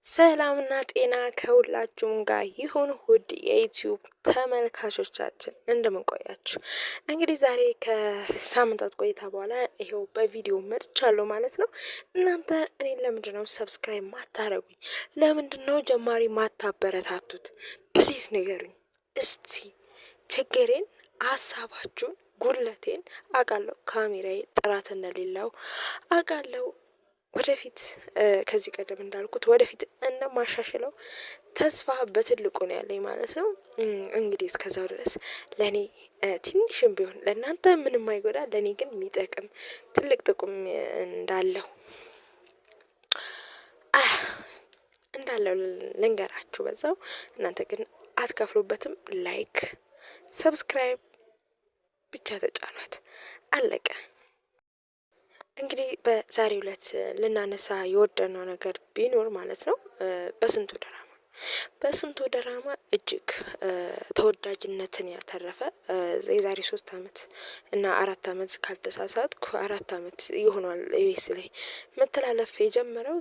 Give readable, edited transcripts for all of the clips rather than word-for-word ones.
ሰላምና ጤና ከሁላችሁም ጋር ይሁን። ውድ የዩቲዩብ ተመልካቾቻችን እንደምንቆያችሁ፣ እንግዲህ ዛሬ ከሳምንታት ቆይታ በኋላ ይሄው በቪዲዮ መጥቻለሁ ማለት ነው። እናንተ እኔን ለምንድነው ሰብስክራይብ ማታረጉኝ? ለምንድነው ጀማሪ ማታበረታቱት? ፕሊዝ ንገሩኝ እስቲ። ችግሬን፣ ሀሳባችሁን፣ ጉድለቴን አውቃለሁ። ካሜራዬ ጥራት እንደሌለው አውቃለሁ። ወደፊት ከዚህ ቀደም እንዳልኩት ወደፊት እንደማሻሽለው ተስፋ በትልቁ ነው ያለኝ ማለት ነው። እንግዲህ እስከዛው ድረስ ለኔ ትንሽም ቢሆን ለእናንተ ምንም አይጎዳ፣ ለኔ ግን የሚጠቅም ትልቅ ጥቅም እንዳለው ልንገራችሁ በዛው። እናንተ ግን አትከፍሉበትም። ላይክ ሰብስክራይብ ብቻ ተጫኗት፣ አለቀ። እንግዲህ በዛሬው ዕለት ልናነሳ የወደነው ነገር ቢኖር ማለት ነው በስንቱ ድራማ እጅግ ተወዳጅነትን ያተረፈ የዛሬ 3 አመት እና 4 አመት ካልተሳሳትኩ 4 አመት ይሆናል ኢቢኤስ ላይ መተላለፍ የጀመረው።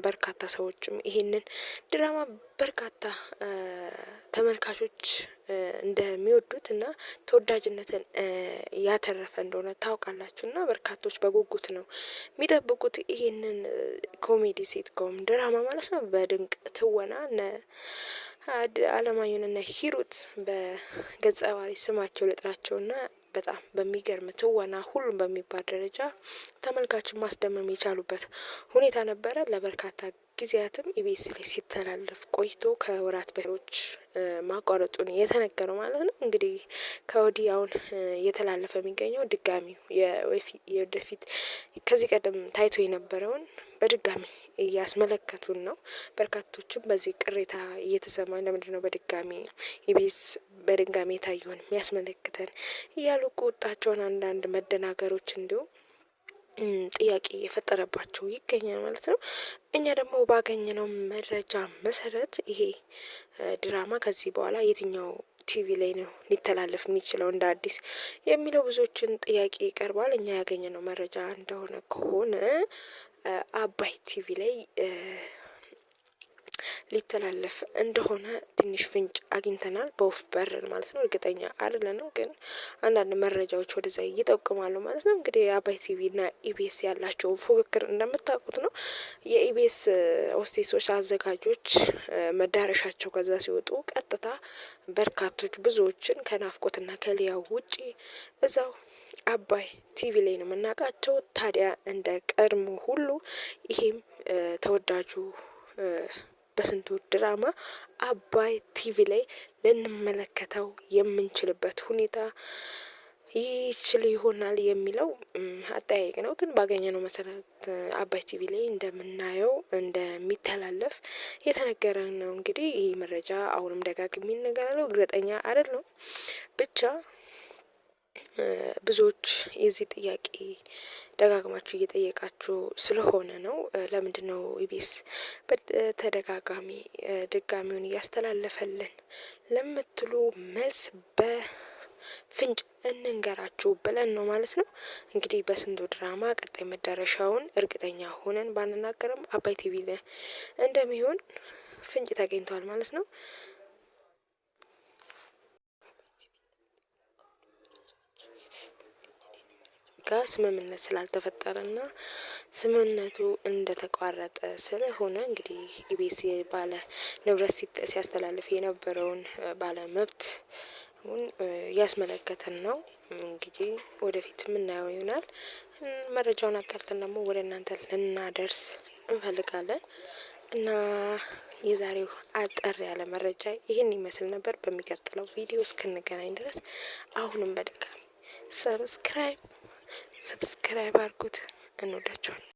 በርካታ ሰዎችም ይሄንን ድራማ በርካታ ተመልካቾች እንደሚወዱት እና ተወዳጅነትን ያተረፈ እንደሆነ ታውቃላችሁ። እና በርካቶች በጉጉት ነው የሚጠብቁት ይሄንን ኮሜዲ ሴትኮም ድራማ ማለት ነው። በድንቅ ትወና አለማየሁንና ሂሩት በገጸ ባህሪ ስማቸው ልጥራቸውና በጣም በሚገርም ትወና ሁሉም በሚባል ደረጃ ተመልካችን ማስደመም የቻሉበት ሁኔታ ነበረ። ለበርካታ ጊዜያትም ኢቢኤስ ላይ ሲተላለፍ ቆይቶ ከወራት በፊት ማቋረጡን የተነገረው ማለት ነው። እንግዲህ ከወዲህ አሁን እየተላለፈ የሚገኘው ድጋሚው የወደፊት ከዚህ ቀደም ታይቶ የነበረውን በድጋሚ እያስመለከቱን ነው። በርካቶችም በዚህ ቅሬታ እየተሰማ ለምንድነው በድጋሚ ኢቢኤስ በድጋሚ ታየውን የሚያስመለክተን እያሉ ቁጣቸውን አንዳንድ መደናገሮች እንዲሁም ጥያቄ የፈጠረባቸው ይገኛል ማለት ነው። እኛ ደግሞ ባገኘነው መረጃ መሰረት ይሄ ድራማ ከዚህ በኋላ የትኛው ቲቪ ላይ ነው ሊተላለፍ የሚችለው እንደ አዲስ የሚለው ብዙዎችን ጥያቄ ይቀርባል። እኛ ያገኘነው መረጃ እንደሆነ ከሆነ አባይ ቲቪ ላይ ሊተላለፍ እንደሆነ ትንሽ ፍንጭ አግኝተናል። በወፍ በረር ማለት ነው። እርግጠኛ አይደለንም፣ ግን አንዳንድ መረጃዎች ወደዛ ይጠቁማሉ ማለት ነው። እንግዲህ የአባይ ቲቪ እና ኢቢኤስ ያላቸውን ፉክክር እንደምታውቁት ነው። የኢቢኤስ ሆስቴሶች አዘጋጆች መዳረሻቸው ከዛ ሲወጡ ቀጥታ በርካቶች ብዙዎችን ከናፍቆትና ከሊያው ውጪ እዛው አባይ ቲቪ ላይ ነው የምናውቃቸው። ታዲያ እንደ ቀድሞ ሁሉ ይሄም ተወዳጁ በስንቱ ድራማ አባይ ቲቪ ላይ ልንመለከተው የምንችልበት ሁኔታ ይችል ይሆናል የሚለው አጠያየቅ ነው። ግን ባገኘነው መሰረት አባይ ቲቪ ላይ እንደምናየው እንደሚተላለፍ የተነገረን ነው። እንግዲህ ይህ መረጃ አሁንም ደጋግሜ እነግራለሁ፣ እርግጠኛ አይደለሁም። ብቻ ብዙዎች የዚህ ጥያቄ ደጋግማችሁ እየጠየቃችሁ ስለሆነ ነው። ለምንድነው ኢቢኤስ በተደጋጋሚ ድጋሚውን እያስተላለፈልን ለምትሉ መልስ በፍንጭ እንንገራችሁ ብለን ነው ማለት ነው። እንግዲህ በስንቱ ድራማ ቀጣይ መዳረሻውን እርግጠኛ ሆነን ባንናገርም አባይ ቲቪ ላይ እንደሚሆን ፍንጭ ተገኝቷል ማለት ነው። ጋር ስምምነት ስላልተፈጠረና ስምምነቱ እንደተቋረጠ ስለሆነ እንግዲህ ኢቢኤስ ባለ ንብረት ሲያስተላልፍ የነበረውን ባለ መብት ያስመለከተን ነው። እንግዲህ ወደፊት የምናየው ይሆናል። መረጃውን አጣርተን ደግሞ ወደ እናንተ ልናደርስ እንፈልጋለን እና የዛሬው አጠር ያለ መረጃ ይህን ይመስል ነበር። በሚቀጥለው ቪዲዮ እስክንገናኝ ድረስ አሁንም በድጋሚ ሰብስክራይብ አድርጉት። እንወዳችኋለን።